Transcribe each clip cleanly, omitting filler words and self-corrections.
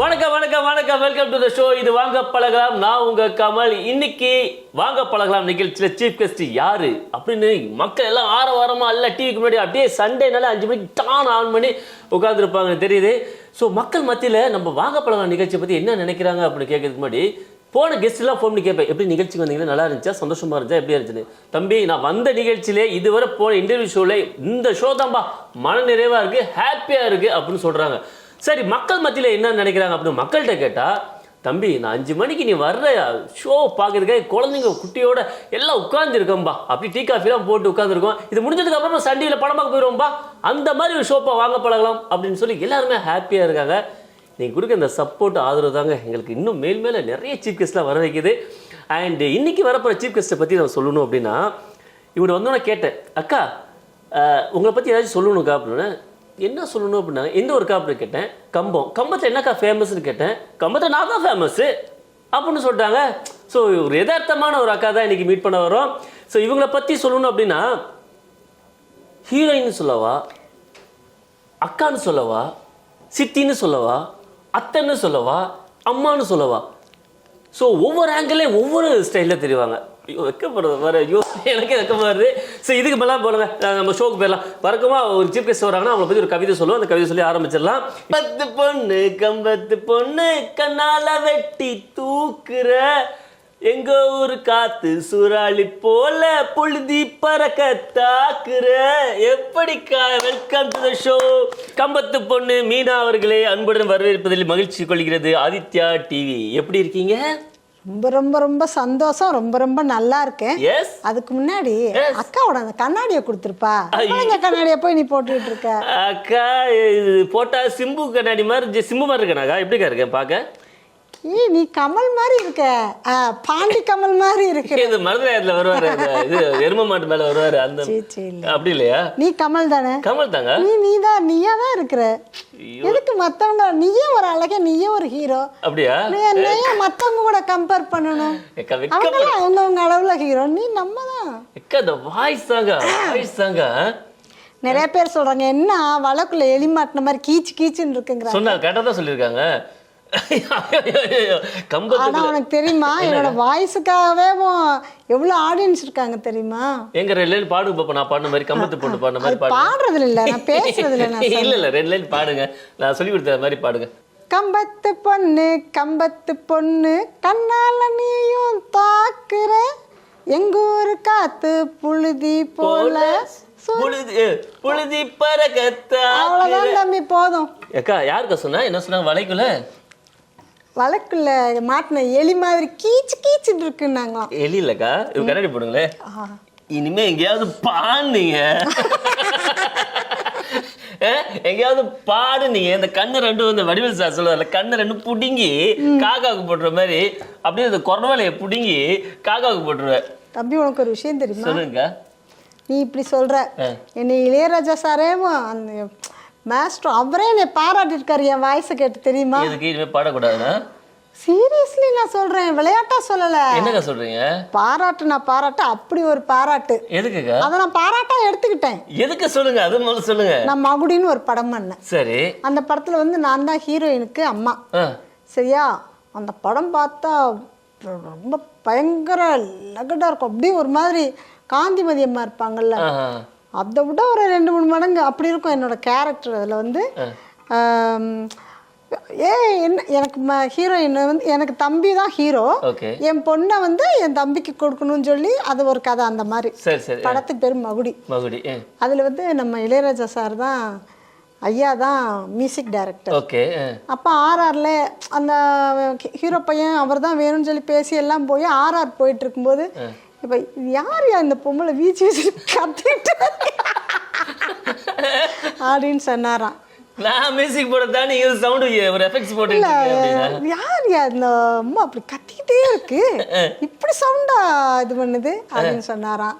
வணக்கம் வணக்கம் வணக்கம், வெல்கம் டு த ஷோ. இது வாங்க பழகலாம். நான் உங்க கமல். இன்னைக்கு வாங்க பழகலாம் நிகழ்ச்சியில் சீஃப் கெஸ்ட் யாரு அப்படின்னு மக்கள் எல்லாம் வாரமா இல்ல டிவிக்கு முன்னாடி அப்படியே சண்டேனால 5 மணிக்கு டான் ஆன் பண்ணி உட்காந்துருப்பாங்க தெரியுது. ஸோ மக்கள் மத்தியில் நம்ம வாங்க பழகலாம் நிகழ்ச்சியை பற்றி என்ன நினைக்கிறாங்க அப்படின்னு கேட்கறதுக்கு முன்னாடி போன கெஸ்ட்லாம் ஃபோன் பண்ணி கேட்பேன், எப்படி நிகழ்ச்சிக்கு வந்தீங்கன்னா நல்லா இருந்துச்சா, சந்தோஷமா இருந்துச்சா, எப்படி இருந்துச்சுன்னு. தம்பி, நான் வந்த நிகழ்ச்சியிலே இதுவரை போன இன்டர்வியூ ஷோவில் இந்த ஷோ தான்பா மன நிறைவாக இருக்கு, ஹாப்பியாக இருக்கு அப்படின்னு சொல்றாங்க. சரி, மக்கள் மத்தியில் என்ன நினைக்கிறாங்க அப்படின்னு மக்கள்கிட்ட கேட்டால், தம்பி நான் 5 மணிக்கு நீ வர்ற ஷோ பார்க்கறதுக்காக குழந்தைங்க குட்டியோட எல்லாம் உட்காந்துருக்கோம்பா, அப்படி டீ காஃபிலாம் போட்டு உட்காந்துருக்கோம், இது முடிஞ்சதுக்கு அப்புறமா சண்டேல படம் பார்க்க போயிடுவோம்பா, அந்த மாதிரி ஒரு ஷோப்பா வாங்க பழகலாம் அப்படின்னு சொல்லி எல்லாருமே ஹாப்பியாக இருக்காங்க. நீங்கள் கொடுக்க இந்த சப்போர்ட் ஆதரவு தாங்க எங்களுக்கு இன்னும் மேல் மேலே நிறைய சீஃப் கெஸ்ட்லாம் வர வைக்குது. அண்ட் இன்னைக்கு வரப்போகிற சீஃப் கெஸ்ட்டை பற்றி நான் சொல்லணும் அப்படின்னா, இவனை வந்தோன்னே கேட்டேன், அக்கா உங்களை பற்றி ஏதாச்சும் சொல்லணுக்கா அப்படின்னு. என்ன சொல்லணும் அப்படின்னா, எந்த ஒரு கா அப்படின்னு கேட்டேன். கம்பத்தில் என்னக்கா ஃபேமஸ்ன்னு கேட்டேன். கம்பத்தில் நான் தான் ஃபேமஸ்ஸு அப்படின்னு சொல்லிட்டாங்க. ஸோ ஒரு யதார்த்தமான ஒரு அக்கா தான் இன்றைக்கி மீட் பண்ண வரோம். ஸோ இவங்களை பற்றி சொல்லணும் அப்படின்னா, ஹீரோயின்னு சொல்லவா, அக்கான்னு சொல்லவா, சித்தின்னு சொல்லவா, அத்தைன்னு சொல்லவா, அம்மான்னு சொல்லவா, ஸோ ஒவ்வொரு ஆங்கிளையும் ஒவ்வொரு ஸ்டைலில் தெரிவாங்க. வைக்கப்படுறது வர எனக்கே வைக்கப்படுறது. ஸோ இதுக்கு மேலாம் போலுங்க, நம்ம ஷோக்கு போயிடலாம். வழக்கமாக ஒரு சீஃப் கெஸ்ட் வராங்கன்னா அவங்களை பற்றி ஒரு கவிதை சொல்லுவோம், அந்த கவிதை சொல்லி ஆரம்பிச்சிடலாம். 10 பொண்ணு கம்பத்து பொண்ணு கண்ணால வெட்டி தூக்குற எங்க ஊரு காத்து சூறாளி போல புழுதி பறக்க தாக்குற எப்படிக்கா. Welcome to the show. கம்பத்து பொண்ணு மீனா அவர்களே அன்புடன் வரவேற்பதில் மகிழ்ச்சி கொள்கிறது ஆதித்யா டிவி. எப்படி இருக்கீங்க? ரொம்ப ரொம்ப ரொம்ப சந்தோஷம், ரொம்ப ரொம்ப நல்லா இருக்கேன். அதுக்கு முன்னாடி அக்காவோட அந்த கண்ணாடியை கொடுத்துருப்பா, கண்ணாடியை போய் நீ போட்டுட்டு இருக்க. அக்கா இது போட்டா சிம்பு கண்ணாடி மாதிரி, சிம்பு மாதிரி இருக்கேனாக்கா? எப்படிக்கா இருக்கேன் பார்க்க? நீ கமல் மாதிரி இருக்க, பாண்டி கமல் மாதிரி இருக்கு. இது மருதராயத்துல வருவாரு, இது எரும மாட்டு மேல வருவாரு, அந்த அப்படி இல்லையா? நீ கமல் தானே? கமல் தாங்க. நீயா தான் இருக்கிற. எதுக்கு மத்தவங்க, நீயே ஒரு அழகே, நீயே ஒரு ஹீரோ. அப்படியா? நீயே மத்தவங்க கூட கம்பேர் பண்ணணும். அவங்கவுங்க அளவுல ஹீரோ, நீ நம்ம தான். வாய்ஸ் தாங்க. நிறைய பேர் சொல்றாங்க, என்ன வழக்குள்ள எலி மாட்டின மாதிரி கீச்சு கீச்சுன்னு இருக்குங்கிற. சொன்னா கேட்டா தான் சொல்லியிருக்காங்க. ஆனா உனக்கு தெரியுமா, என்னோட வாய்ஸுக்காகவே எவ்வளவு ஆடியன்ஸ் இருக்காங்க தெரியுமா? எங்க 2 லைன் பாடுங்க பாப்பா. நான் பாடுன மாதிரி கம்பத்து பொண்ணு பாடுன மாதிரி பாடுறதுல இல்ல, நான் பேசுறதுல. இல்ல 2 லைன் பாடுங்க, நான் சொல்லி கொடுத்த மாதிரி பாடுங்க. கம்பத்து பொண்ணு கண்ணால நீயும் தாக்குற எங்க ஊரு காத்து புழுதி போல புழுதி பறக்கத்தா. அவ்வளவுதான் தம்பி, போதும். அக்கா யாருக்கா சொன்னா? என்ன சொன்னாங்க? வழக்குள்ள மாட்டின எலி மாதிரி கீச்சு கீச்சுட்டு இருக்குன்னாங்க. எலி இல்லக்கா, இவ கண்ணாடி போடுங்களே. இனிமே எங்கேயாவது பாடுனீங்க, எங்கேயாவது பாடுனீங்க, இந்த கண்ணு 2 வந்து வடிவேல் சார் சொல்லுவார்ல, கண்ணு 2 புடுங்கி காக்காவுக்கு போட்டுற மாதிரி அப்படியே அந்த கொரோனாலையை புடுங்கி காக்காவுக்கு போட்டுருவேன். தம்பி, உனக்கு ஒரு விஷயம் தெரியுமா? சொல்லுங்க. நீ இப்படி சொல்ற, என்னை இளையராஜா சாரேவோ அந்த மாஸ்டர் அவரே என்னை பாராட்டிருக்காரு என் வாய்ஸை கேட்டு, தெரியுமா? இதுக்கு இனிமே பாடக்கூடாதுன்னா? சீரியஸ்லி நான் சொல்றேன், விளையாட்டா சொல்லல. என்னக்கா சொல்றீங்க? பாராட்டு அப்படி ஒரு பாராட்டு. எதுக்குக்கா? அதை நான் பாராட்டா எடுத்துக்கிட்டேன். எதுக்கு சொல்லுங்க, அது முதல்ல சொல்லுங்க. நான் மகுடின்னு ஒரு படம் பண்ணேன். சரி. அந்த படத்துல வந்து நான் தான் ஹீரோயினுக்கு அம்மா. சரியா? அந்த படம் பார்த்தா ரொம்ப பயங்கர லகடா இருக்கும், அப்படியே ஒரு மாதிரி காந்திமதி அம்மா இருப்பாங்கல்ல, அதை விட ஒரு 2-3 மடங்கு அப்படி இருக்கும் என்னோட கேரக்டர். அதில் வந்து என்ன எனக்கு ஹீரோயின் வந்து எனக்கு தம்பி தான் ஹீரோ, என் பொண்ணை வந்து என் தம்பிக்கு கொடுக்கணும்னு சொல்லி அது ஒரு கதை. அந்த மாதிரி படத்துக்கு பேர் மகுடி. அதில் வந்து நம்ம இளையராஜா சார் தான், ஐயா தான் மியூசிக் டைரக்டர். அப்போ RRல அந்த ஹீரோ பையன் அவர் தான் வேணும்னு சொல்லி பேசி எல்லாம் போய் RR போயிட்டு இருக்கும்போது, இப்போ யார் இந்த பொம்பளை வீச்சு கத்திட்டு அப்படின்னு சொன்னாராம். நான் மியூசிக் போடுறதா நீங்க சவுண்ட் ஒரு எஃபெக்ட்ஸ் போட்டுட்டீங்க அப்படினா, யார் இந்த அம்மா அப்படி கத்திட்டே இருக்கு, இப்படி சவுண்டா இது பண்ணுது அப்படின்னு சொன்னாராம்.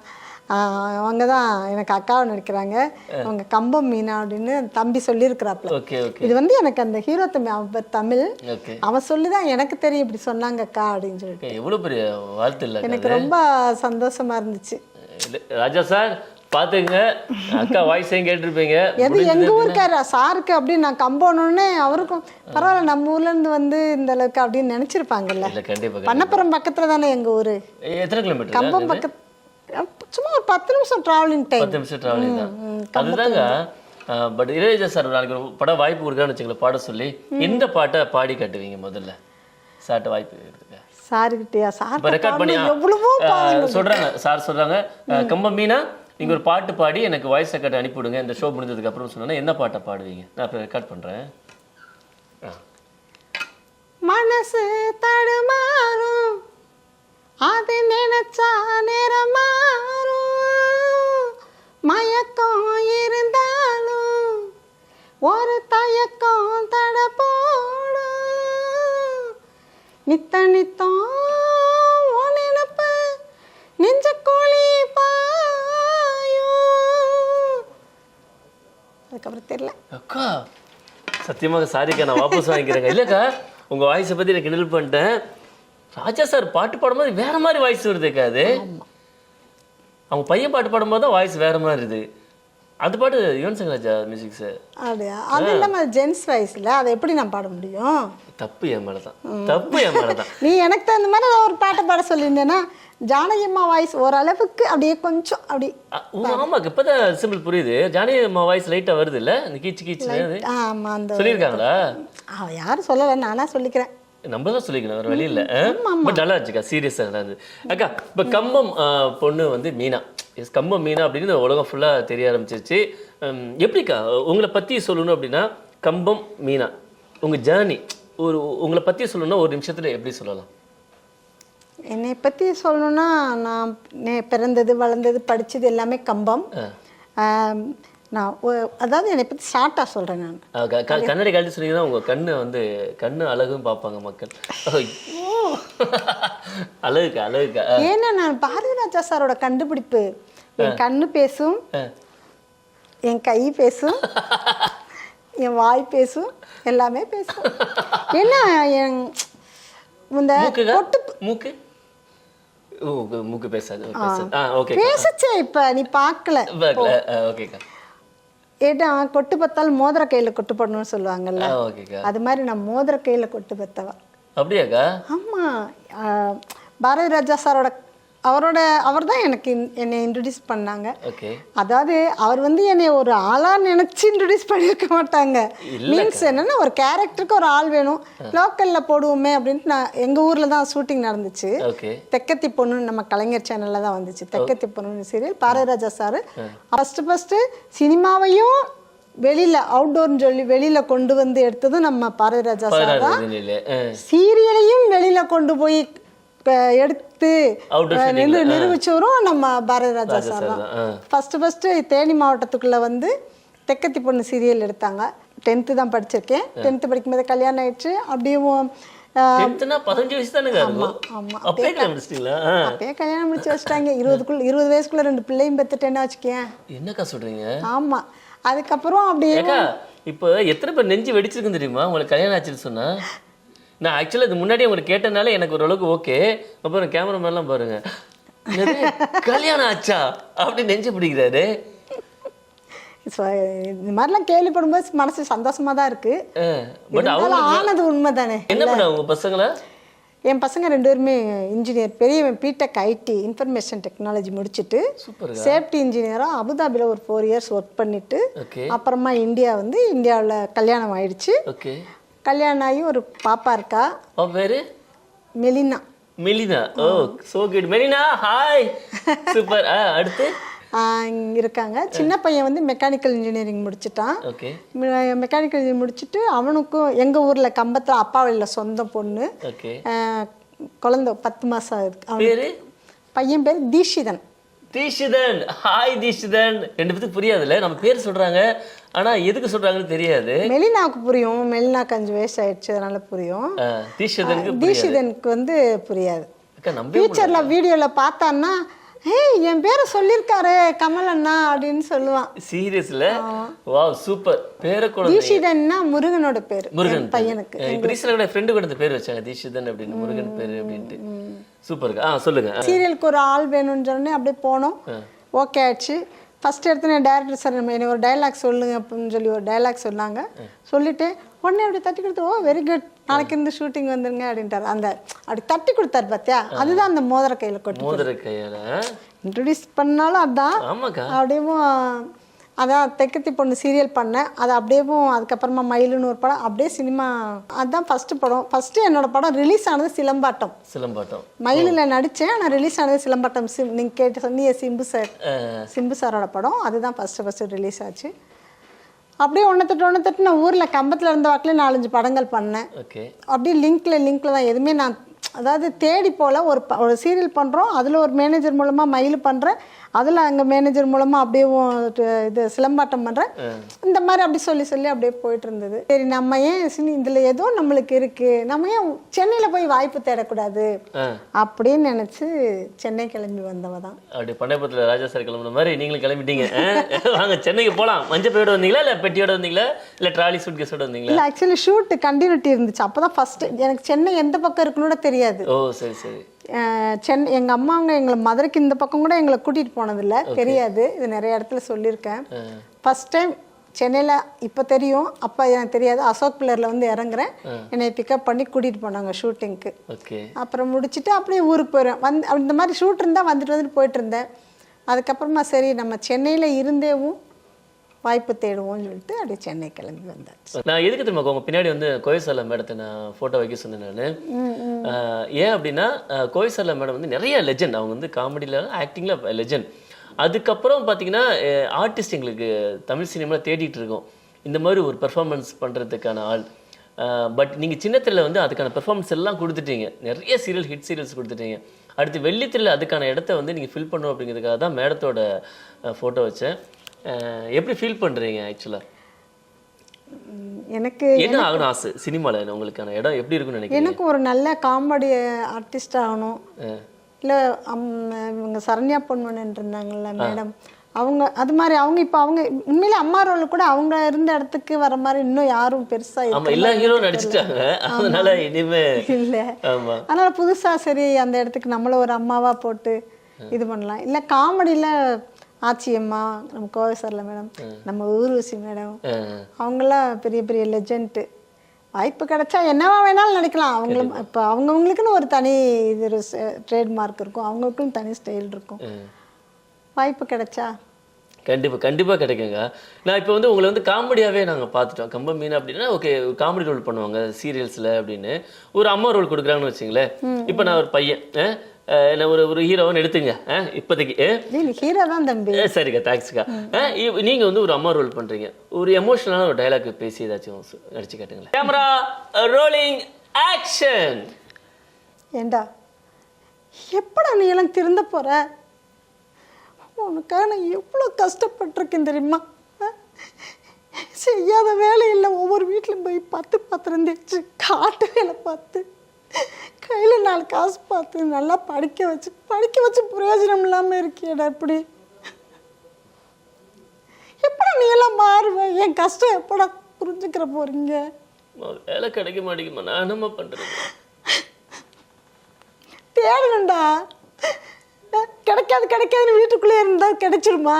அவங்க தான் எனக்கு அக்காவை நடிக்கிறாங்க, அவங்க கம்பம் மீனா அப்படின்னு தம்பி சொல்லியிருக்கிறாப்ல. இது வந்து எனக்கு அந்த ஹீரோ தம்பி, அவர் தமிழ், அவன் சொல்லிதான் எனக்கு தெரியும் இப்படி சொன்னாங்க அக்கா அப்படின்னு சொல்லிட்டு. எவ்வளவு பெரிய வாழ்த்து இல்ல, எனக்கு ரொம்ப சந்தோஷமா இருந்துச்சு. ராஜா சார் பாத்துங்க அக்கா வாய்ஸையும் கேட்டிருப்பீங்க. எது எங்க ஊருக்கார சாருக்கு அப்படின்னு நான் கம்போனோடனே அவருக்கும் பரவாயில்ல நம்ம ஊர்ல இருந்து வந்து இந்த அளவுக்கு அப்படின்னு நினைச்சிருப்பாங்கல்ல. இல்ல கண்டிப்பா. பண்ணப்புறம் பக்கத்துல தானே எங்க ஊரு. எத்தனை கிலோமீட்டர்? கம்பம் பக்கத்து சும்மா ஒரு 10 நிமிஷம் டிராவலிங் டைம். 10 நிமிஷம் டிராவலிங் தான். அதுதாங்க. பட் இளையராஜா சார் நாளைக்கு ஒரு படம் வாய்ப்பு கொடுக்குறான்னு வச்சுங்களேன் பாட சொல்லி, இந்த பாட்டை பாடி காட்டுவீங்க முதல்ல சார்ட்ட வாய்ப்பு இருக்குங்க. சாருக்கிட்டயா? சார் இப்போ ரெக்கார்ட் பண்ணி எவ்வளவோ சொல்றாங்க. சார் சொல்றாங்க கம்பம் மீனா நீங்க ஒரு பாட்டு பாடி எனக்கு வாய்ஸ் ரெக்கார்ட் அனுப்பி விடுங்க இந்த ஷோ முடிஞ்சதுக்கு அப்புறம் சொன்னா என்ன பாட்டை பாடுவீங்க? நான் இப்போ ரெக்கார்ட் பண்றேன். மனசு தடுமாறும் அது நினைச்சா நேரமாறும் மயக்கம் இருந்தாலும் ஒரு தயக்கம் தட போடும் நித்த நித்தம் நினப்பு நெஞ்ச கோழி பாயும். அதுக்கப்புறம் தெரியல அக்கா. சத்தியமாக சாரிக்கா, நான் வாபஸ் வாங்கிக்கிறேங்க. இல்லைக்கா உங்க வாய்ஸை பத்தி எனக்கு கிண்டல் பண்ணிட்டேன். ராஜா சார் பாட்டு பாடும்போது வேற மாதிரி வாய்ஸ் வருதுக்கா. அது அவங்க பையன் பாட்டு பாடும்போது தான் வாய்ஸ் வேற மாதிரி இருக்குது. அது பாட்டு யுவன் சங்கர் ராஜா மியூசிக் சார். அப்படியா? அது இல்லாம ஜென்ஸ் வாய்ஸ்ல அதை எப்படி நான் பாட முடியும்? தப்பு என் மேலதான். தப்பு என் மேலதான். நீ எனக்கு தகுந்த மாதிரி ஒரு பாட்டை பாட சொல்லியிருந்தேன்னா ஜானகி அம்மா வாய்ஸ் ஓரளவுக்கு அப்படியே கொஞ்சம் அப்படி. ஆமா இப்பதான் சிம்பிள் புரியுது. ஜானகி அம்மா வாய்ஸ் லைட்டா வருது இல்ல, இந்த கீச்சு கீச்சு ஆமா அந்த சொல்லியிருக்காங்களா? யாரும் சொல்லல, நானா சொல்லிக்கிறேன். நம்ம தான் சொல்லிக்கணும், வேற வழி இல்லை. பட் நல்லா இருந்துச்சுக்கா, சீரியஸாக நல்லா இருந்தது. அக்கா இப்போ கம்பம் பொண்ணு வந்து மீனா, கம்பம் மீனா அப்படின்னு உலகம் ஃபுல்லாக தெரிய ஆரம்பிச்சிருச்சு. எப்படிக்கா உங்களை பற்றி சொல்லணும் அப்படின்னா கம்பம் மீனா உங்கள் ஜேர்னி ஒரு உங்களை பற்றி சொல்லணும்னா ஒரு நிமிஷத்தில் எப்படி சொல்லலாம்? என்னை பற்றி சொல்லணும்னா நான் பிறந்தது வளர்ந்தது படித்தது எல்லாமே கம்பம். நான் அதாவது என்னை பற்றி ஷார்ட்டாக சொல்கிறேன். நான் கண்ணாடி கழட்டி சொன்னீங்கன்னா உங்கள் கண்ணு வந்து கண்ணு அழகும் பார்ப்பாங்க மக்கள். அழகுக்கா அழகுக்கா. ஏன்னா நான் பாரதிராஜா சாரோட கண்டுபிடிப்பு. என் கண்ணு பேசும், என் கை பேசும், என் வாய் பேசும், எல்லாமே பேசும். ஏன்னா என் இந்த மூக்கு மூக்கு பேசாது. பேசுச்சே இப்ப நீ பார்க்கல. ஓகேக்கா. ஏட்டா கொட்டு பத்தாலும் மோதிர கையில கொட்டு போடணும்னு சொல்லுவாங்கல்ல, அது மாதிரி நான் மோதிர கையில கொட்டு பத்தவா. அப்படியாக்கா? ஆமா. பாரதி ராஜா சாரோட அவர் தான் எனக்கு என்னை இன்ட்ரடியூஸ் பண்ணாங்க. அதாவது அவர் வந்து என்னை ஒரு ஆளா நினைச்சு இன்ட்ரடியூஸ் பண்ணியிருக்க மாட்டாங்க. மீன்ஸ் என்னன்னா ஒரு கேரக்டருக்கு ஒரு ஆள் வேணும், லோக்கல்ல போடுவோமே அப்படின்ட்டு. நான் எங்க ஊர்ல தான் ஷூட்டிங் நடந்துச்சு. தெக்கத்தி பொண்ணு நம்ம கலைஞர் சேனல்ல தான் வந்துச்சு. தெக்கத்தி பொண்ணு சீரியல் பாரதிராஜா சார் ஃபர்ஸ்ட் சினிமாவையும் வெளியில அவுட்டோர்னு சொல்லி வெளியில கொண்டு வந்து எடுத்ததும் நம்ம பாரதிராஜா சார் தான். சீரியலையும் வெளியில கொண்டு போய் எடுத்து நிரூபிச்சவரும் நம்ம பாரதிராஜா சார் தான். ஃபர்ஸ்ட் தேனி மாவட்டத்துக்குள்ள வந்து தெக்கத்தி பொண்ணு சீரியல் எடுத்தாங்க. 10th தான் படிச்சிருக்கேன். 10th படிக்கும்போது கல்யாணம் ஆயிடுச்சு. அப்படியும் அப்பயே கல்யாணம் முடிச்சு வச்சுட்டாங்க. 20 வயசுக்குள்ள 2 பிள்ளையும் பெத்துட்டேன்னு வச்சுக்கேன். என்னக்கா சொல்றீங்க? ஆமா. அதுக்கப்புறம் அப்படியே இப்போ எத்தனை பேர் நெஞ்சு வெடிச்சிருக்குன்னு தெரியுமா உங்களுக்கு கல்யாணம் ஆச்சுன்னு சொன்னா? நான் ஆக்சுவலாக இது முன்னாடி உங்களுக்கு கேட்டனால எனக்கு ஓரளவுக்கு ஓகே. அப்புறம் கேமராமேன்லாம் பாருங்க கல்யாணம் ஆச்சா அப்படி நெஞ்சு பிடிக்கிறாரு. இந்த மாதிரிலாம் கேள்விப்படும்போது மனசு சந்தோஷமா தான் இருக்கு. ஆனது உண்மை தானே. என்ன பண்ண உங்க பசங்களா? என் பசங்க 2 பேருமே இன்ஜினியர். பெரியவன் பிடெக் ஐடி இன்ஃபர்மேஷன் டெக்னாலஜி முடிச்சுட்டு சேஃப்டி இன்ஜினியராக அபுதாபியில் ஒரு 4 இயர்ஸ் ஒர்க் பண்ணிட்டு அப்புறமா இந்தியாவில் கல்யாணம் ஆயிடுச்சு. கல்யாணம் ஆகி ஒரு பாப்பா இருக்கா. பேரு Melina. Melina. Oh so good. Melina hi. Super. அடுத்து இருக்காங்க. சின்ன பையன் வந்து மெக்கானிக்கல் இன்ஜினியரிங் முடிச்சுட்டான். மெக்கானிக்கல் இன்ஜினியரிங் முடிச்சுட்டு அவனுக்கும் எங்க ஊர்ல கம்பத்துல அப்பா வழியில சொந்த பொண்ணு. குழந்தை 10 மாசம் இருக்கு. பையன் பேர் தீஷிதன். தீஷிதன். ஹாய் தீஷிதன். 2 பேருக்கு புரியாதுல்ல நம்ம பேர் சொல்றாங்க, ஆனா எதுக்கு சொல்றாங்கன்னு தெரியாது. மெலினாக்கு புரியும். மெலினாக்கு 5 வயசு ஆயிடுச்சு, அதனால புரியும். தீஷிதனுக்கு வந்து புரியாது. ஃபியூச்சர்ல வீடியோல பார்த்தான்னா என் பேரை சொல்லியிருக்காரு கமல் அண்ணா அப்படின்னு சொல்லுவான். சீரியஸ்ல? Wow super. பேரை கூட தீஷிதன்னா முருகனோட பேர். முருகன் பையனுக்கு ரீசன்ட்டா ஃப்ரெண்ட் கூட அந்த பேர் வச்சாங்க தீஷிதன் அப்படின்னு, முருகன் பேர் அப்படின்ட்டு. சூப்பர். சொல்லுங்க. சீரியலுக்கு ஒரு ஆள் வேணும்னு சொன்னே அப்படியே போனோம். ஓகே ஆயிடுச்சு. ஃபஸ்ட் எடுத்து டேரக்டர் சார் நம்ம எனக்கு ஒரு டைலாக் சொல்லுங்க அப்படின்னு சொல்லி ஒரு டைலாக் சொன்னாங்க. சொல்லிட்டு உடனே அப்படி தட்டி கொடுத்து, ஓ வெரி குட், நாளைக்கு இருந்து ஷூட்டிங் வந்துருங்க அப்படின்ட்டார். அந்த அப்படி தட்டி கொடுத்தாரு பார்த்தியா, அதுதான் அந்த மோதிர கையில் இன்ட்ரடியூஸ் பண்ணாலும் அதுதான். அப்படியும் அதான் தெக்கத்தி பொண்ணு சீரியல் பண்ணேன், அது அப்படியேவும் அதுக்கப்புறமா மயிலுன்னு ஒரு படம், அப்படியே சினிமா. அதுதான் ஃபஸ்ட்டு படம். ஃபஸ்ட்டு என்னோட படம் ரிலீஸ் ஆனது சிலம்பாட்டம். மயிலில் நடித்தேன், ஆனால் ரிலீஸ் ஆனது சிலம்பாட்டம். நீங்கள் கேட்டு சொன்னீங்க சிம்பு சாரோட படம், அதுதான் ஃபஸ்ட்டு ரிலீஸ் ஆச்சு. அப்படியே ஒன்று நான் ஊரில் கம்பத்தில் இருந்த வாக்கில் 4-5 படங்கள் பண்ணேன். அப்படியே லிங்க்ல தான் எதுவுமே நான் அதாவது தேடி போல் ஒரு சீரியல் பண்ணுறோம், அதில் ஒரு மேனேஜர் மூலமாக மயில் பண்ணுறேன், அதில் அங்கே மேனேஜர் மூலமாக அப்படியே இது சிலம்பாட்டம் பண்ணுறேன். இந்த மாதிரி அப்படி சொல்லி அப்படியே போயிட்டு இருந்தது. சரி நம்ம ஏன் இதில் ஏதோ நம்மளுக்கு இருக்குது, நம்ம ஏன் சென்னையில் போய் வாய்ப்பு தேடக்கூடாது அப்படின்னு நினச்சி சென்னை கிளம்பி வந்தவ தான். அப்படி பண்ணைபுரத்தில் ராஜா சார் கிளம்புன மாதிரி நீங்களும் கிளம்பிட்டீங்க. வாங்க சென்னைக்கு போகலாம். மஞ்சள் பையோட வந்தீங்களா இல்லை பெட்டியோட வந்தீங்களா இல்லை ட்ராலி சூட் கேஸோட வந்தீங்களா? இல்லை, ஆக்சுவலி ஷூட் கண்டினியூட்டி இருந்துச்சு. அப்போ தான் ஃபஸ்ட்டு எனக்கு சென்னை எந்த பக்கம் இருக்குன்னு தெரியாது. ஓ சரி சரி. சென்னை எங்கள் அம்மா அவங்க எங்களை மதுரைக்கு இந்த பக்கம் கூட எங்களை கூட்டிகிட்டு போனதில்லை, தெரியாது. இது நிறைய இடத்துல சொல்லியிருக்கேன். ஃபஸ்ட் டைம் சென்னையில் இப்போ தெரியும், அப்போ எனக்கு தெரியாது. அசோக் பில்லரில் வந்து இறங்குறேன், என்னை பிக்கப் பண்ணி கூட்டிகிட்டு போனாங்க ஷூட்டிங்க்கு. அப்புறம் முடிச்சுட்டு அப்படியே ஊருக்கு போயிடுவேன். இந்த மாதிரி ஷூட் இருந்தால் வந்துட்டு போயிட்டு இருந்தேன். அதுக்கப்புறமா சரி நம்ம சென்னையில் இருந்தேவும் வாய்ப்பு தேடுவோம்னு சொல்லிட்டு அப்படியே சென்னை கிளம்பி வந்தாச்சு. நான் எதுக்கு தெரியுமா உங்க பின்னாடி வந்து கோயசர்லா மேடத்தை நான் ஃபோட்டோ வைக்க சொன்னேன் நான். ஏன் அப்படின்னா கோயசர்லா மேடம் வந்து நிறைய லெஜெண்ட், அவங்க வந்து காமெடியில் ஆக்டிங்கில் லெஜெண்ட். அதுக்கப்புறம் பார்த்தீங்கன்னா ஆர்டிஸ்ட் எங்களுக்கு தமிழ் சினிமாவில் தேடிட்டு இருக்கோம் இந்த மாதிரி ஒரு பெர்ஃபார்மன்ஸ் பண்ணுறதுக்கான ஆள். பட் நீங்கள் சின்னத்திரையில் வந்து அதுக்கான பெர்ஃபார்மன்ஸ் எல்லாம் கொடுத்துட்டீங்க, நிறைய ஹிட் சீரியல்ஸ் கொடுத்துட்டீங்க. அடுத்து வெள்ளித்திரையில் அதுக்கான இடத்த வந்து நீங்கள் ஃபில் பண்ணணும் அப்படிங்கிறதுக்காக தான் மேடத்தோட ஃபோட்டோ வச்சேன். எப்படி ஃபீல் பண்ணுறீங்க ஆக்சுவலாக? எனக்கு என்ன ஆகணும் ஆசை சினிமாவில், உங்களுக்கான இடம் எப்படி இருக்குன்னு நினைக்கிறேன்? எனக்கு ஒரு நல்ல காமெடி ஆர்டிஸ்ட் ஆகணும். இல்லை இவங்க சரண்யா பொன்வனன் இருந்தாங்கல்ல மேடம், அவங்க அது மாதிரி அவங்க இப்போ அவங்க உண்மையிலே அம்மா ரோல் கூட அவங்க இருந்த இடத்துக்கு வர மாதிரி இன்னும் யாரும் பெருசாக எல்லா ஹீரோ நடிச்சிட்டாங்க, அதனால இனிமே இல்லை. அதனால புதுசாக சரி அந்த இடத்துக்கு நம்மள ஒரு அம்மாவா போட்டு இது பண்ணலாம். இல்லை காமெடியில் ஆச்சியம்மா, நம்ம கோவைசர்ல மேடம், நம்ம ஊர்வசி மேடம், அவங்களாம் பெரிய பெரிய லெஜெண்ட். வாய்ப்பு கிடைச்சா என்னவா வேணாலும் நினைக்கலாம். அவங்களும் இப்போ அவங்கவுங்களுக்குன்னு ஒரு தனி இது ட்ரேட்மார்க் இருக்கும், அவங்களுக்குன்னு தனி ஸ்டைல் இருக்கும். வாய்ப்பு கிடைச்சா கண்டிப்பாக கிடைக்குங்க. நான் இப்போ வந்து உங்களை வந்து காமெடியாகவே நாங்கள் பார்த்துட்டோம். கம்ப மீன் அப்படின்னா ஓகே காமெடி ரோல் பண்ணுவாங்க சீரியல்ஸில் அப்படின்னு, ஒரு அம்மா ரோல் கொடுக்குறாங்கன்னு வச்சுங்களேன். இப்போ நான் ஒரு பையன் என்ன ஒரு ஹீரோன்னு எடுத்துங்க இப்போதைக்கு. ஹீரோ தான் தம்பி. சரிக்கா, தேங்க்ஸ்க்கா. நீங்கள் வந்து ஒரு அம்மா ரோல் பண்ணுறீங்க, ஒரு எமோஷனலான ஒரு டைலாக் பேசி ஏதாச்சும் நடிச்சு காட்டுங்களேன். Camera rolling action. ஏண்டா எப்படா நீ எல்லாம் திருந்த போற? உனக்காக நான் எவ்வளோ கஷ்டப்பட்டிருக்கேன் தெரியுமா? செய்யாத வேலை இல்லை, ஒவ்வொரு வீட்டிலும் போய் 10 பாத்திரம் தேய்ச்சி காட்டு வேலை பார்த்து கையில் 4 காசு பார்த்து நல்லா படிக்க வச்சு பிரயோஜனம் இல்லாமல் இருக்கியடா. இப்படி எப்படா நீ எல்லாம் மாறுவேன்? என் கஷ்டம் எப்படா புரிஞ்சுக்கிற போறீங்க? வேலை கிடைக்க மாட்டேங்குமா, நான் என்னம்மா பண்ணுறேன்? தேடணும்டா, கிடைக்காதுன்னு வீட்டுக்குள்ளே இருந்தால் கிடைச்சிருமா?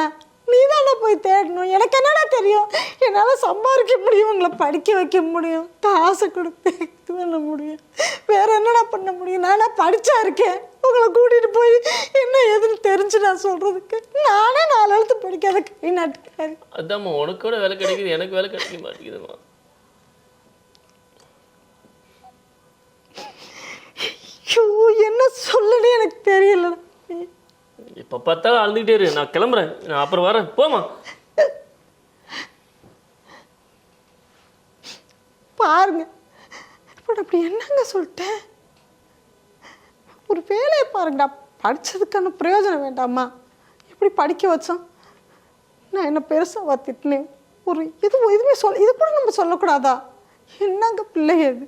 நீ தானே போய் தேடணும். எனக்கு என்னடா தெரியும்? என்னால் சம்பாதிக்க முடியும், உங்களை படிக்க வைக்க முடியும், காசு கொடுத்து இது பண்ண முடியும், வேற என்னடா பண்ண முடியும்? நானா படித்தா இருக்கேன், உங்களை கூட்டிகிட்டு போய் என்ன எதுன்னு தெரிஞ்சு நான் சொல்கிறதுக்கு நானே 4 எழுத்து படிக்காத கை நாட்டுக்காரு. அதாம்மா உனக்கு கூட வேலை கிடைக்குது, எனக்கு வேலை கிடைக்க மாட்டேங்குதுமா. என்ன சொல்லுன்னு எனக்கு தெரியல. இப்போ பார்த்தாலும் அழுதுகிட்டே இரு, நான் கிளம்புறேன், நான் அப்புறம் வரேன், போமா. பாருங்க அப்படி என்னங்க சொல்லிட்டேன்? ஒரு வேலையை பாருங்கடா, படித்ததுக்கான பிரயோஜனம் வேண்டாமா? எப்படி படிக்க வச்சோம்? நான் என்ன பெருசாக திட்டினேன்? ஒரு எதுவுமே இது கூட நம்ம சொல்லக்கூடாதா? என்னங்க பிள்ளை அது?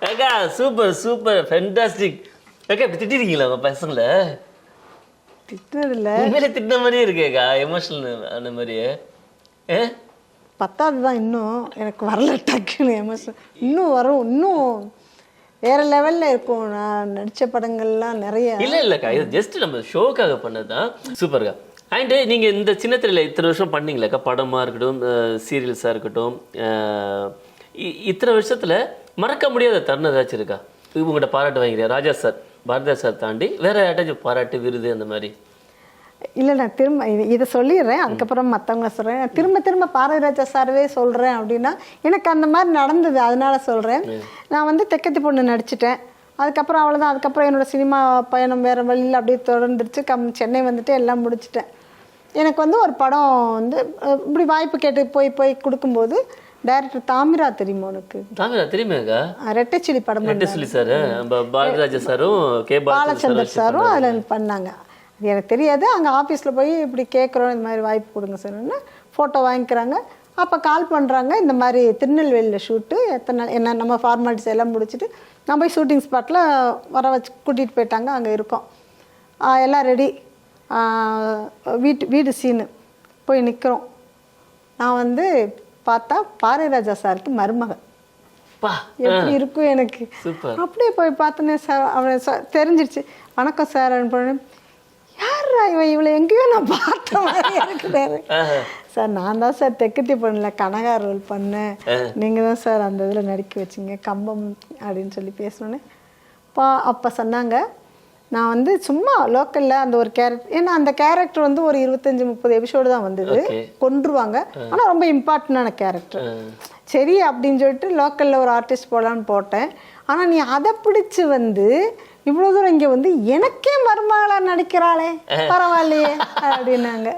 அக்கா சூப்பர் ஃபென்டாஸ்டிக். அக்கா இப்படி திட்டிருக்கீங்களா உங்கள் பசங்களை? திட்டினதில்ல, உண்மையிலே திட்டின மாதிரியே இருக்கேக்கா, எமோஷனல் அந்த மாதிரியே. 10வது தான் இன்னும் எனக்கு வரல டக்குன்னு எமோஷனல். இன்னும் வரும், இன்னும் வேற லெவல்ல இருக்கும். நான் நடிச்ச படங்கள்லாம் நிறைய. இல்லக்கா, இது ஜஸ்ட் நம்ம ஷோக்காக பண்ணதுதான். சூப்பர்க்கா. அண்டு நீங்கள் இந்த சின்ன திரையில் இத்தனை வருஷம் பண்ணீங்களாக்கா, படமாக இருக்கட்டும், சீரியல்ஸாக இருக்கட்டும், இத்தனை வருஷத்தில் மறக்க முடியாத தருணம் ஏதாச்சும் இருக்கா? உங்கள்கிட்ட பாராட்டு வாங்கிக்கிறேன் ராஜா சார், பாரதியா சார் தாண்டி வேற யார்ட்டாச்சும் பாராட்டு, விருது அந்த மாதிரி? இல்லை, நான் திரும்ப இதை சொல்லிடுறேன், அதுக்கப்புறம் மற்றவங்கள சொல்கிறேன். திரும்ப திரும்ப பாரதிராஜா சார்வே சொல்கிறேன் அப்படின்னா எனக்கு அந்த மாதிரி நடந்தது, அதனால சொல்கிறேன். நான் வந்து தெக்கத்தி பொண்ணு நடிச்சிட்டேன். அதுக்கப்புறம் அவ்வளோதான். அதுக்கப்புறம் என்னோடய சினிமா பயணம் வேறு வழியில் அப்படியே தொடர்ந்துருச்சு. சென்னை வந்துட்டு எல்லாம் முடிச்சிட்டேன். எனக்கு வந்து ஒரு படம் வந்து இப்படி வாய்ப்பு கேட்டு போய் கொடுக்கும்போது டைரக்டர் தாமிரா தெரியுமா உனக்கு? தாமிரா தெரியுமாக்கா? ரெட்டைச்சிலி படம். ரெட்டைச்சிலி சார், பாரதிராஜா சாரும் பாலச்சந்தர் சாரும் அதில் பண்ணாங்க. அது எனக்கு தெரியாது. அங்கே ஆஃபீஸில் போய் இப்படி கேட்குறோம், இந்த மாதிரி வாய்ப்பு கொடுங்க சார்னு ஃபோட்டோ வாங்கிக்கிறாங்க. அப்போ கால் பண்ணுறாங்க, இந்த மாதிரி திருநெல்வேலியில் ஷூட்டு, எத்தனை நாள் என்ன நம்ம ஃபார்மாலிட்டிஸ் எல்லாம் முடிச்சுட்டு நான் போய் ஷூட்டிங் ஸ்பாட்டில் வர வச்சு கூட்டிகிட்டு போயிட்டாங்க. அங்கே இருக்கோம், எல்லாம் ரெடி. வீடு சீனு போய் நிற்கிறோம். நான் வந்து பார்த்தா பாரதிராஜா சாருக்கு மருமகன். எப்படி இருக்கும் எனக்கு. அப்படியே போய் பார்த்தோன்னே சார் அவனை தெரிஞ்சிருச்சு. வணக்கம் சார் அப்படின்னு. யாரா இவன், இவளை எங்கேயோ நான் பார்த்த மாதிரி இருக்கிறாரு. சார் நான் தான் சார் தெக்கத்தி பண்ணல கனகா ரோல் பண்ணேன், நீங்கள் தான் சார் அந்த இதில் நடிக்க வச்சிங்க கம்பம் அப்படின்னு சொல்லி பேசணுன்னே அப்போ சொன்னாங்க. நான் வந்து சும்மா லோக்கலில் அந்த ஒரு கேரக்டர், ஏன்னா அந்த கேரக்டர் வந்து ஒரு 25-30 எபிசோடு தான் வந்தது, கொன்றுவாங்க. ஆனால் ரொம்ப இம்பார்ட்டண்டான கேரக்டர். சரி அப்படின்னு சொல்லிட்டு லோக்கலில் ஒரு ஆர்டிஸ்ட் போடலான்னு போட்டேன். ஆனால் நீ அதை பிடிச்சி வந்து இவ்வளோ தூரம் இங்கே வந்து எனக்கே மருமகளா நடிக்கிறாளே, பரவாயில்லையே அப்படின்னாங்க.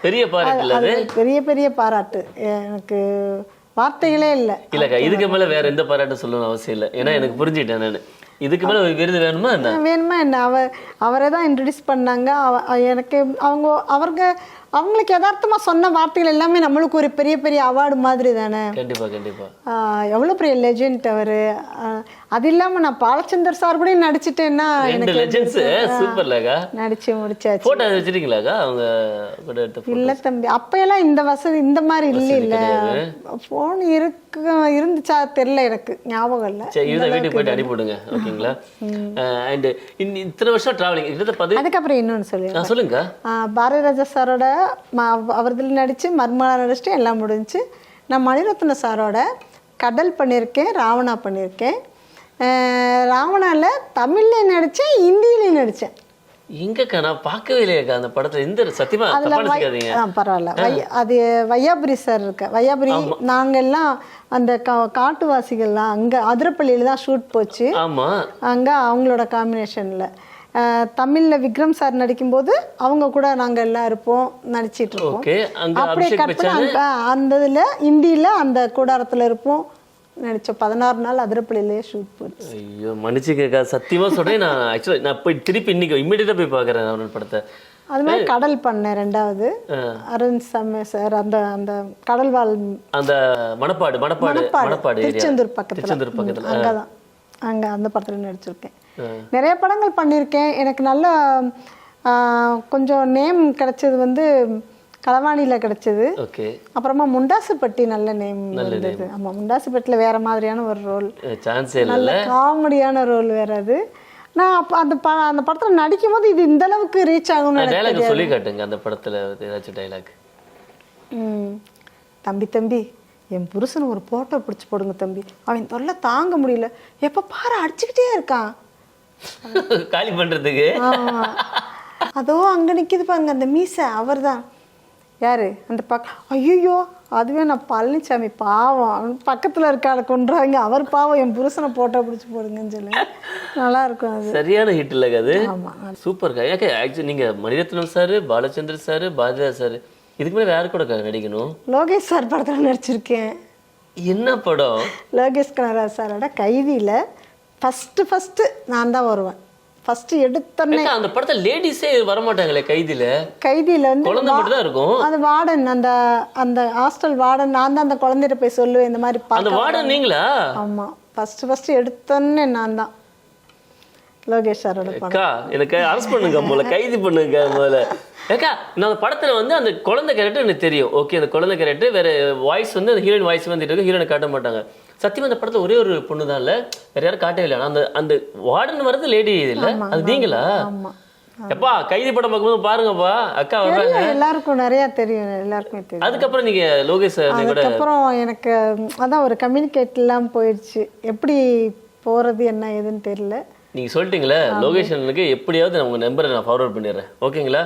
பெரிய பாராட்டு, பெரிய பெரிய பாராட்டு. எனக்கு வார்த்தைகளே இல்லை. இல்லைக்கா, இதுக்கு மேலே வேற எந்த பாராட்டு சொல்லணும்னு அவசியம் இல்லை. ஏன்னா எனக்கு புரிஞ்சுட்டேன் நான். இதுக்கு மேலே ஒரு விருது வேணுமா என்ன? அவரை தான் இன்ட்ரடியூஸ் பண்ணாங்க. எனக்கு அவங்களுக்கு யதார்த்தமாக சொன்ன வார்த்தைகள் எல்லாமே நம்மளுக்கு ஒரு பெரிய பெரிய அவார்டு மாதிரி தானே. கண்டிப்பாக கண்டிப்பாக. எவ்வளோ பெரிய லெஜெண்ட் அவர். அது இல்லாமல் நான் பாலச்சந்தர் சார் கூட நடிச்சிட்டேன்னா நடிச்சு முடிச்சாச்சு. ஃபோட்டோ வச்சிருக்கீங்களாக்கா அவங்க கூட எடுத்து? இல்லை தம்பி, அப்போயெல்லாம் இந்த வசதி இந்த மாதிரி இல்லை. ஃபோன் இருந்துச்சா தெரியல, எனக்கு ஞாபகம் இல்லை. வீட்டுக்கு போயிட்டு அனுப்பிவிடுங்க, ஓகேங்களா? அண்ட் இத்தனை வருஷம் டிராவலிங். அதுக்கப்புறம் இன்னொன்று சொல்லுங்க. பாரதிராஜா சாரோட அவர்தில் நடித்து மர்மலா நடிச்சுட்டு எல்லாம் முடிஞ்சு. நான் மணிரத்ன சாரோட கடல் பண்ணியிருக்கேன், ராவணா பண்ணியிருக்கேன். ராவணாவில் தமிழ்லேயும் நடித்தேன், ஹிந்திலையும் நடித்தேன். எங்கக்கா நான் பார்க்கவே இல்லையாக்கா அந்த படத்தில். இந்த சத்தியமா பரவாயில்ல. அது வையாபுரி சார் இருக்க. வையாபுரி நாங்கள் எல்லாம் அந்த காட்டுவாசிகள்லாம் அங்கே அதிரப்பள்ளியில் தான் ஷூட் போச்சு. அங்கே அவங்களோட காம்பினேஷனில் தமிழில் விக்ரம் சார் நடிக்கும்போது அவங்க கூட நாங்கள் எல்லாம் இருப்போம், நடிச்சிட்டு இருப்போம். அப்படியே கட் பண்ணி அந்த இதில் ஹிந்தியில் அந்த கூடாரத்தில் இருப்போம். நடிச்ச 16 நாள் அதிரப்பள்ளியிலேயே ஷூட் போச்சு. ஐயோ மன்னிச்சுக்கா, சத்தியமா சொல்றேன். நான் ஆக்சுவலி நான் போய் திருப்பி இன்னைக்கு இம்மிடியேட்டா போய் பார்க்குறேன் அவனோட படத்தை. அது மாதிரி கடல் பண்ணேன் 2வது. அருண் சம்மே சார் அந்த அந்த கடல் வாழ் அந்த மணப்பாடு திருச்செந்தூர் பக்கத்தில் அங்கதான், அங்கே அந்த படத்தில் நடிச்சிருக்கேன். நிறைய படங்கள் பண்ணியிருக்கேன். எனக்கு நல்ல கொஞ்சம் நேம் கிடைச்சது வந்து களவாணியில் கிடைச்சது. அப்புறமா முண்டாசுப்பட்டி நல்ல நேம் இருந்தது. ஆமாம், முண்டாசுப்பட்டியில் வேற மாதிரியான ஒரு ரோல், நல்ல காமெடியான ரோல் வேற. அது நான் அப்போ அந்த படத்தில் நடிக்கும் போது இது இந்த அளவுக்கு ரீச் ஆகும்னு சொல்லி காட்டுங்க. அந்த படத்தில் ஏதாச்சும் டைலாக். தம்பி என் புருஷன் ஒரு போட்டோ பிடிச்சி போடுங்க தம்பி, அவன் தொல்லை தாங்க முடியல, எப்போ பாரு அடிச்சுக்கிட்டே இருக்கான் காலி பண்ணுறதுக்கு. அதோ அங்கே நிற்கிது பாருங்க அந்த மீசை, அவர் தான். யாரு அந்த ஐயோ அதுவே நான் பழனிசாமி, பாவம் அவன் பக்கத்தில் இருக்கால கொண்டுறாங்க, அவர் பாவம் என் புருஷனை போட்டோ பிடிச்சி போடுங்கன்னு சொல்லி நல்லா இருக்கும். அது சரியான ஹிட் இல்லைங்க அது. ஆமாம் சூப்பர்க்கா. ஏக்கா ஆக்சுவலி நீங்கள் Mani Ratnam sir, Balachander sir, Bharathiraja sir, இதுக்கு மேலே யாரு கூட நடிக்கணும்? லோகேஷ் சார் படத்தில் நடிச்சிருக்கேன். என்ன படம்? லோகேஷ் கனகராஜ் சாரோட கைதியில் ஃபஸ்ட்டு நான் தான் வருவேன். ஃபர்ஸ்ட் எடுத்தோன்னே அந்த படத்துல லேடிஸே வர மாட்டாங்களே. கைதியில் வந்து குழந்தை மட்டும் தான் இருக்கும். அது வார்டன், அந்த ஹாஸ்டல் வார்டன். நான் தான் அந்த குழந்தைகிட்ட போய் சொல்லுவேன் இந்த மாதிரி. அந்த வார்டன் நீங்களா? ஆமா, ஃபர்ஸ்ட் எடுத்தோன்னே நான் தான். லோகேஷ் சாரோட படம். எனக்கு அரெஸ்ட் பண்ணுங்க போல, கைது பண்ணுங்க போல. ஏக்கா நான் அந்த படத்துல வந்து அந்த குழந்தை கேரக்டர் எனக்கு தெரியும். ஓகே, அந்த குழந்தை கேரக்டர் வேற வாய்ஸ் வந்து அந்த ஹீரோயின் வாய்ஸ் வந்துட்டு இருக்கு, ஹீரோனை காட்ட மாட்டாங்க. சத்தியமா அந்த படத்துல ஒரே ஒரு பொண்ணு தான் இல்ல, வேற யாரும் காட்டவே இல்லை. அந்த அந்த வார்டன் வரது லேடி இல்ல, அது நீங்களா? எப்பா கைதி படம் பார்க்கும்போது பாருங்கப்பா, அக்கா வர்றாங்க. எல்லாருக்கும் நிறைய தெரியும், எல்லாருக்குமே தெரியும். அதுக்கப்புறம் நீங்க லோகேஷ் அதுக்கப்புறம் எனக்கு அதான் ஒரு கம்யூனிகேட் எல்லாம் போயிடுச்சு, எப்படி போறது என்ன ஏதுன்னு தெரியல. நீங்க சொல்லிட்டீங்களே லொகேஷனுக்கு, எப்படியாவது நான் உங்க நம்பரை நான் ஃபார்வர்ட் பண்ணிடுறேன், ஓகேங்களா?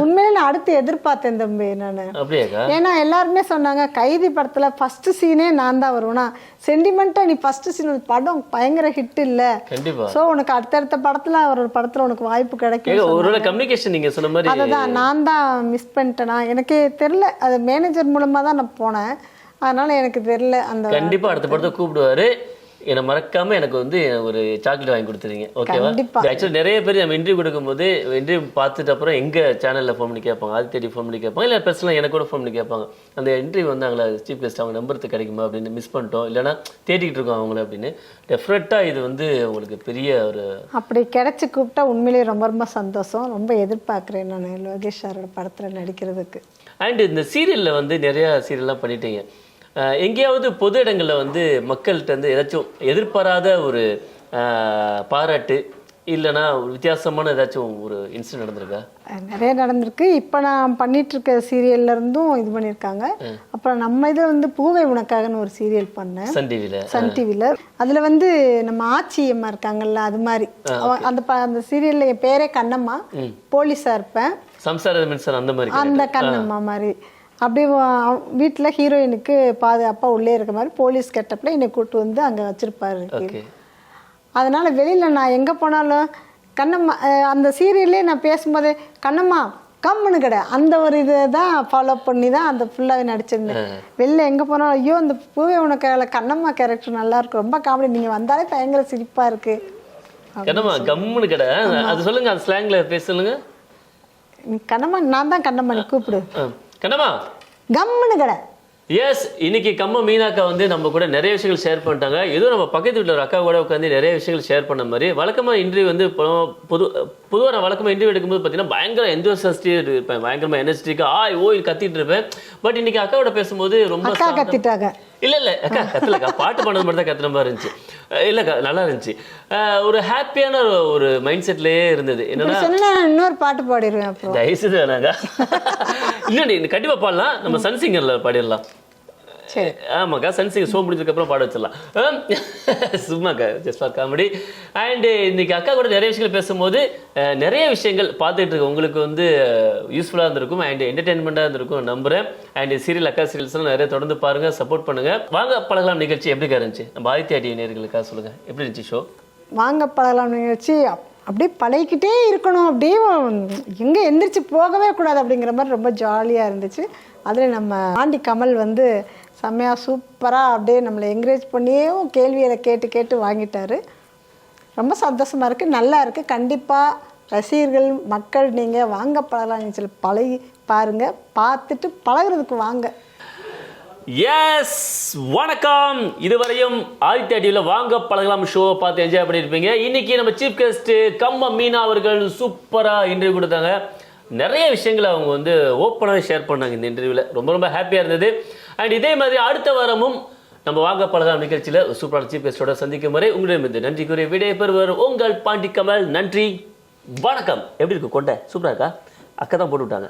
உண்மையிலே நான் அடுத்து எதிர்பார்த்தேன் தம்பி நானு. அப்படியாக்கா? ஏன்னா எல்லாருமே சொன்னாங்க கைதி படத்துல ஃபர்ஸ்ட் சீனே நான் தான் வருவேனா, சென்டிமெண்டா நீ ஃபர்ஸ்ட் சீன் படம் பயங்கர ஹிட் இல்ல, கண்டிப்பா சோ உனக்கு அடுத்தடுத்த படத்துல ஒரு படத்துல உனக்கு வாய்ப்பு கிடைக்கும். ஒருவேளை கம்யூனிகேஷன் நீங்க சொன்ன மாதிரி அதுதான் நான் தான் மிஸ் பண்ணிட்டேனா, எனக்கே தெரியல. அது மேனேஜர் மூலமா தான் நான் போனேன், அதனால எனக்கு தெரியல. அந்த கண்டிப்பா அடுத்த படத்தை கூப்பிடுவாரு, என்னை மறக்காம எனக்கு வந்து ஒரு சாக்லேட் வாங்கி கொடுத்துருங்க, ஓகேவா? ஆக்சுவலி நிறைய பேர் நம்ம இன்டர்வியூ கொடுக்கும்போது இன்டர்வியூ பார்த்துட்டு அப்புறம் எங்க சேனல்ல ஃபோன் பண்ணி கேட்பாங்க, அது தேடி ஃபோன் பண்ணி கேட்பாங்க, இல்லை பர்சனலாக எனக்கு கூட ஃபோன் பண்ணி கேட்பாங்க, அந்த இன்டர்வியூ வந்தாங்களா சீஃப் கெஸ்ட், அவங்க நம்பருக்கு கிடைக்குமா அப்படின்னு, மிஸ் பண்ணிட்டோம் இல்லைன்னா தேடிக்கிட்டு இருக்கோம் அவங்கள அப்படின்னு. டெஃபினட்டா இது வந்து உங்களுக்கு பெரிய ஒரு அப்படி கிடைச்சி கூப்பிட்டா உண்மையிலேயே ரொம்ப ரொம்ப சந்தோஷம். ரொம்ப எதிர்பார்க்குறேன் நான் லோகேஷ் சாரோட படத்துல நடிக்கிறதுக்கு. அண்ட் இந்த சீரியல்ல வந்து நிறைய சீரியல்லாம் பண்ணிட்டீங்க, எங்கேயாவது பொது இடங்களில் வந்து மக்கள்கிட்ட வந்து ஏதாச்சும் எதிர்பாராத ஒரு பாராட்டு இல்லைன்னா ஒரு வித்தியாசமான ஏதாச்சும் ஒரு இன்சிடென்ட் நடந்திருக்கா? நிறைய நடந்திருக்கு. இப்போ நான் பண்ணிட்டு இருக்க சீரியல்ல இருந்தும் இது பண்ணியிருக்காங்க. அப்புறம் நம்ம இதில் வந்து பூவை உனக்காகன்னு ஒரு சீரியல் பண்ணேன் சன் டிவியில். அதில் வந்து நம்ம ஆச்சி அம்மா இருக்காங்கல்ல, அது மாதிரி அந்த சீரியல்ல என் பேரே கண்ணம்மா, போலீஸாக இருப்பேன், சம்சார அந்த மாதிரி அந்த கண்ணம்மா மாதிரி. அப்படியே வீட்டில் ஹீரோயினுக்கு பாதுகாப்பாக உள்ளே இருக்க மாதிரி போலீஸ் கெட்டப்பில் என்னை கூப்பிட்டு வந்து அங்கே வச்சுருப்பாரு. அதனால் வெளியில் நான் எங்கே போனாலும் கண்ணம்மா, அந்த சீரியல்லே நான் பேசும்போதே கண்ணம்மா கம்முன்னு கடை, அந்த ஒரு இதை தான் ஃபாலோ பண்ணி தான் அந்த ஃபுல்லாகவே நடிச்சிருந்தேன். வெளில எங்கே போனாலும் ஐயோ அந்த பூவே உனக்கு கண்ணம்மா கேரக்டர் நல்லா இருக்கும், ரொம்ப காமெடி, நீங்கள் வந்தாலே பயங்கர சிரிப்பாக இருக்குது. கண்ணம்மா கம்முன்னு கடை, அது சொல்லுங்க, அந்த ஸ்லாங்ல பேசுங்க. கண்ணம்மா நான் தான் கண்ணம்மா, நீ கூப்பிடு கண்ணம்மா கம்முன்னு கடை. எஸ், இன்னைக்கு கம்ம மீனாக்கா வந்து நம்ம கூட நிறைய விஷயங்கள் ஷேர் பண்ணிட்டாங்க. ஏதோ நம்ம பக்கத்து வீட்டில் ஒரு அக்கா கூட உட்காந்து நிறைய விஷயங்கள் ஷேர் பண்ண மாதிரி. வழக்கமாக இன்டர்வியூ வந்து பொதுவாக நான் வழக்கமாக இன்டர்வியூ எடுக்கும்போது பார்த்தீங்கன்னா பயங்கர என்ஜோசியாஸ்டியாக இருப்பேன், பயங்கரமாக எனர்ஜெட்டிக்காக ஓய் கத்திட்டு இருப்பேன். பட் இன்னைக்கு அக்காவோட பேசும்போது ரொம்ப கத்திட்டாங்க. இல்லை அக்கா கத்தலக்கா, பாட்டு பண்ணது மட்டும் தான் கத்துற மாதிரி இருந்துச்சு. இல்லைக்கா நல்லா இருந்துச்சு, ஒரு ஹாப்பியான ஒரு மைண்ட் செட்லேயே இருந்தது. என்னன்னா இன்னொரு பாட்டு பாடிடுவேன், தயவுசெய்து வேணாங்க. இல்லை கண்டிப்பாக பாடலாம், நம்ம சன் சிங்கரில் பாடிடலாம். ஆமாக்கா, சன்சிங் ஷோ முடிஞ்சதுக்கப்புறம் பாட வச்சிடலாம், சும்மாக்கா ஜஸ்ட் ஃபார் காமெடி. அண்டு இன்னைக்கு அக்கா கூட நிறைய விஷயங்கள் பேசும்போது நிறைய விஷயங்கள் பார்த்துட்டு இருக்கு, உங்களுக்கு வந்து யூஸ்ஃபுல்லாக இருந்திருக்கும் அண்ட் என்டர்டெயின்மெண்ட்டாக இருந்திருக்கும் நம்புறேன். அண்ட் சீரியல் அக்கா சீரியல்ஸ்லாம் நிறைய தொடர்ந்து பாருங்க, சப்போர்ட் பண்ணுங்க. வாங்க பழகலாம் நிகழ்ச்சி எப்படி இருந்துச்சு? நம்ம ஆதித்யா டிவி நேயர்களுக்காக சொல்லுங்க, எப்படி இருந்துச்சு ஷோ? வாங்க பழகலாம் நிகழ்ச்சி அப்படியே பழகிக்கிட்டே இருக்கணும், அப்படியே எங்கே எந்திரிச்சு போகவே கூடாது அப்படிங்கிற மாதிரி ரொம்ப ஜாலியாக இருந்துச்சு. அதில் நம்ம ஆண்டி கமல் வந்து செம்மையாக சூப்பராக அப்படியே நம்மளை என்கரேஜ் பண்ணியே கேள்வியை கேட்டு கேட்டு வாங்கிட்டாரு. ரொம்ப சந்தோஷமாக இருக்குது, நல்லா இருக்குது. கண்டிப்பாக ரசிகர்கள் மக்கள் நீங்கள் வாங்க பழகலாம் நிகழ்ச்சியில் பழகி பாருங்கள், பார்த்துட்டு பழகிறதுக்கு வாங்க. எஸ், வணக்கம். இதுவரையும் ஆதித்யா டிவியில் வாங்க பழகலாம் ஷோ பார்த்து என்ஜாய் பண்ணியிருப்பீங்க. இன்னைக்கு நம்ம சீஃப் கெஸ்ட் கம்ம மீனா அவர்கள் சூப்பராக இன்டர்வியூ கொடுத்தாங்க. நிறைய விஷயங்களை அவங்க வந்து ஓப்பனாக ஷேர் பண்ணாங்க இந்த இன்டர்வியூவில், ரொம்ப ரொம்ப ஹாப்பியாக இருந்தது. அண்ட் இதே மாதிரி அடுத்த வாரமும் நம்ம வாங்க பழகலாம் நிகழ்ச்சியில் சூப்பரான சீஃப் கெஸ்டோட சந்திக்கும் வரை உங்களிடமிருந்து நன்றி கூறி விடை பெறுவர் உங்கள் பாண்டி கமல். நன்றி, வணக்கம். எப்படி இருக்கு கொண்டை? சூப்பராக இருக்கா? அக்கா தான் போட்டு விட்டாங்க.